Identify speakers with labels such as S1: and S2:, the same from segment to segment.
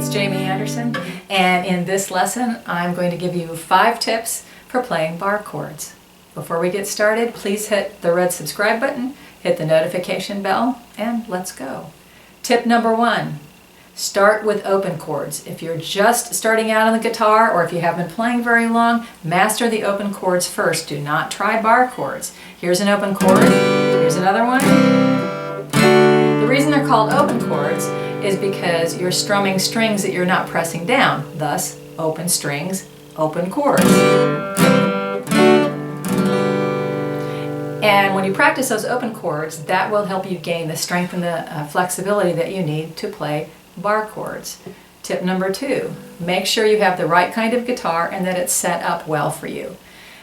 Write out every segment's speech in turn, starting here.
S1: it's Jamie Anderson, and in this lesson I'm going to give you 5 tips for playing bar chords. Before we get started, please hit the red subscribe button, hit the notification bell, and let's go. Tip number 1, start with open chords. If you're just starting out on the guitar or if you haven't been playing very long, master the open chords first. Do not try bar chords. Here's an open chord, here's another one. The reason they're called open chords is because you're strumming strings that you're not pressing down, thus open strings, open chords. And when you practice those open chords, that will help you gain the strength and the flexibility that you need to play bar chords. Tip number 2, make sure you have the right kind of guitar and that it's set up well for you.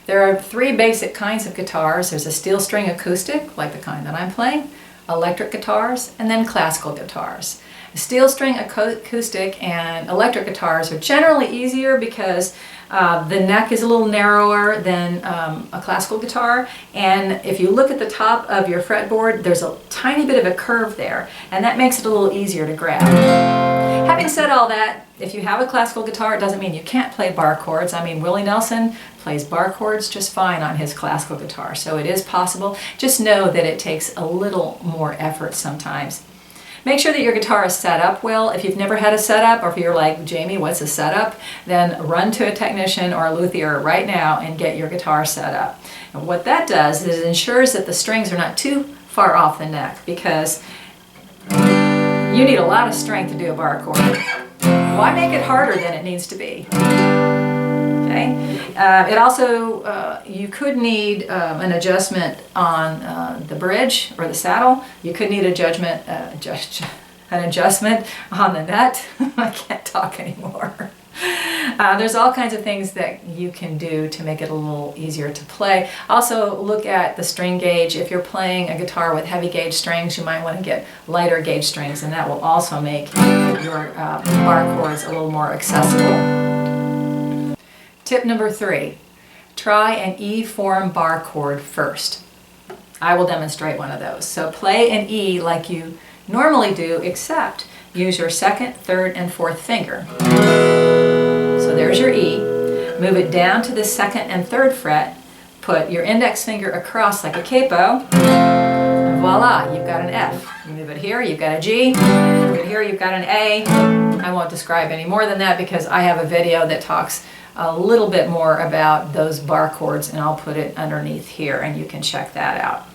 S1: There are 3 basic kinds of guitars. There's a steel string acoustic, like the kind that I'm playing, electric guitars, and then classical guitars. Steel string acoustic and electric guitars are generally easier because the neck is a little narrower than a classical guitar, and if you look at the top of your fretboard, there's a tiny bit of a curve there, and that makes it a little easier to grab. Having said all that, if you have a classical guitar, it doesn't mean you can't play bar chords. I mean, Willie Nelson plays bar chords just fine on his classical guitar, so it is possible. Just know that it takes a little more effort sometimes. Make sure that your guitar is set up well. If you've never had a setup, or if you're like, Jamie, what's a setup? Then run to a technician or a luthier right now and get your guitar set up. And what that does is it ensures that the strings are not too far off the neck, because you need a lot of strength to do a bar chord. Why make it harder than it needs to be? Okay. It also, you could need an adjustment on the bridge or the saddle. You could need an adjustment on the nut. I can't talk anymore. There's all kinds of things that you can do to make it a little easier to play. Also, look at the string gauge. If you're playing a guitar with heavy gauge strings, you might want to get lighter gauge strings, and that will also make your bar chords a little more accessible. Tip number 3, try an E form bar chord first. I will demonstrate one of those. So play an E like you normally do, except use your 2nd, 3rd, and 4th finger. So there's your E. Move it down to the 2nd and 3rd fret. Put your index finger across like a capo. And voila, you've got an F. You move it here, you've got a G. Move it here, you've got an A. I won't describe any more than that because I have a video that talks a little bit more about those bar chords, and I'll put it underneath here and you can check that out.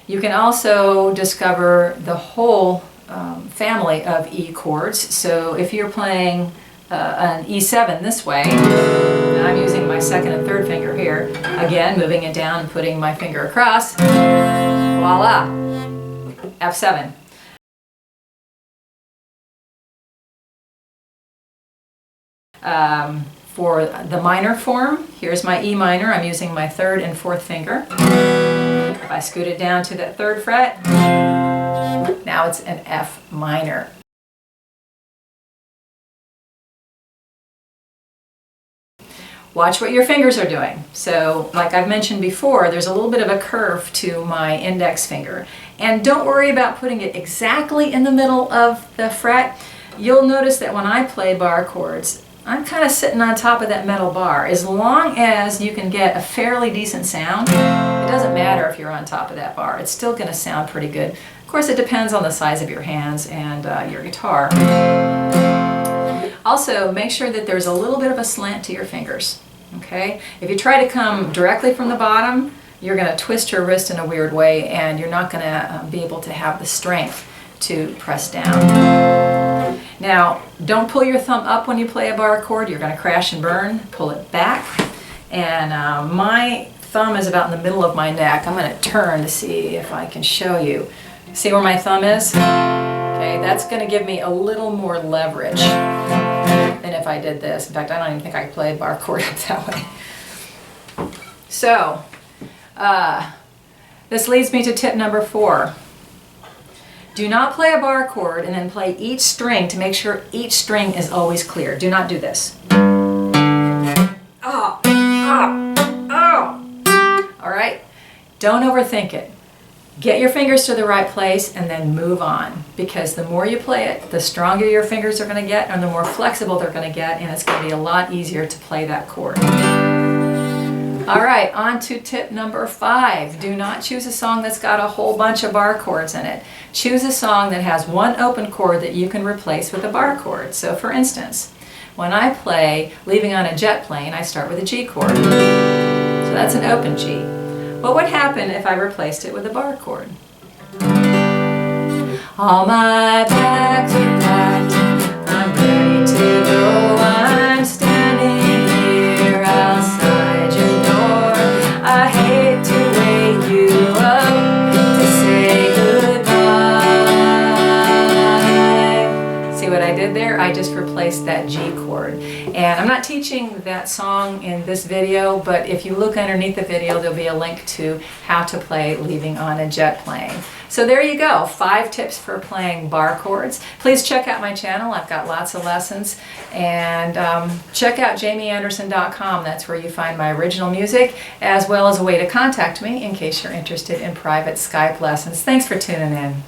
S1: You can also discover the whole family of E chords. So if you're playing an E7 this way, and I'm using my 2nd and 3rd finger here, again moving it down and putting my finger across, voila, F7. For the minor form, here's my E minor. I'm using my 3rd and 4th finger. If I scoot it down to that 3rd fret, now it's an F minor. Watch what your fingers are doing. So, like I've mentioned before, there's a little bit of a curve to my index finger. And don't worry about putting it exactly in the middle of the fret. You'll notice that when I play bar chords, I'm kind of sitting on top of that metal bar. As long as you can get a fairly decent sound, it doesn't matter if you're on top of that bar. It's still going to sound pretty good. Of course, it depends on the size of your hands and your guitar. Also, make sure that there's a little bit of a slant to your fingers. Okay? If you try to come directly from the bottom, you're going to twist your wrist in a weird way, and you're not going to be able to have the strength to press down. Now, don't pull your thumb up when you play a bar chord. You're going to crash and burn. Pull it back. And my thumb is about in the middle of my neck. I'm going to turn to see if I can show you. See where my thumb is? Okay, that's going to give me a little more leverage than if I did this. In fact, I don't even think I could play a bar chord up that way. So, this leads me to tip number 4. Do not play a bar chord and then play each string to make sure each string is always clear. Do not do this. Don't overthink it. Get your fingers to the right place and then move on, because the more you play it, the stronger your fingers are going to get and the more flexible they're going to get, and it's going to be a lot easier to play that chord. All right, on to tip number 5. Do not choose a song that's got a whole bunch of bar chords in it. Choose a song that has one open chord that you can replace with a bar chord. So for instance, when I play Leaving on a Jet Plane, I start with a G chord. So that's an open G. What would happen if I replaced it with a bar chord? All my bags are packed, I'm ready to go, I'm standing here outside your door. I hate to wake you up to say goodbye. See what I did there? I just replaced that G chord. And I'm not teaching that song in this video, but if you look underneath the video, there'll be a link to how to play Leaving on a Jet Plane. So there you go, 5 tips for playing bar chords. Please check out my channel. I've got lots of lessons. And check out jamieanderson.com. That's where you find my original music, as well as a way to contact me in case you're interested in private Skype lessons. Thanks for tuning in.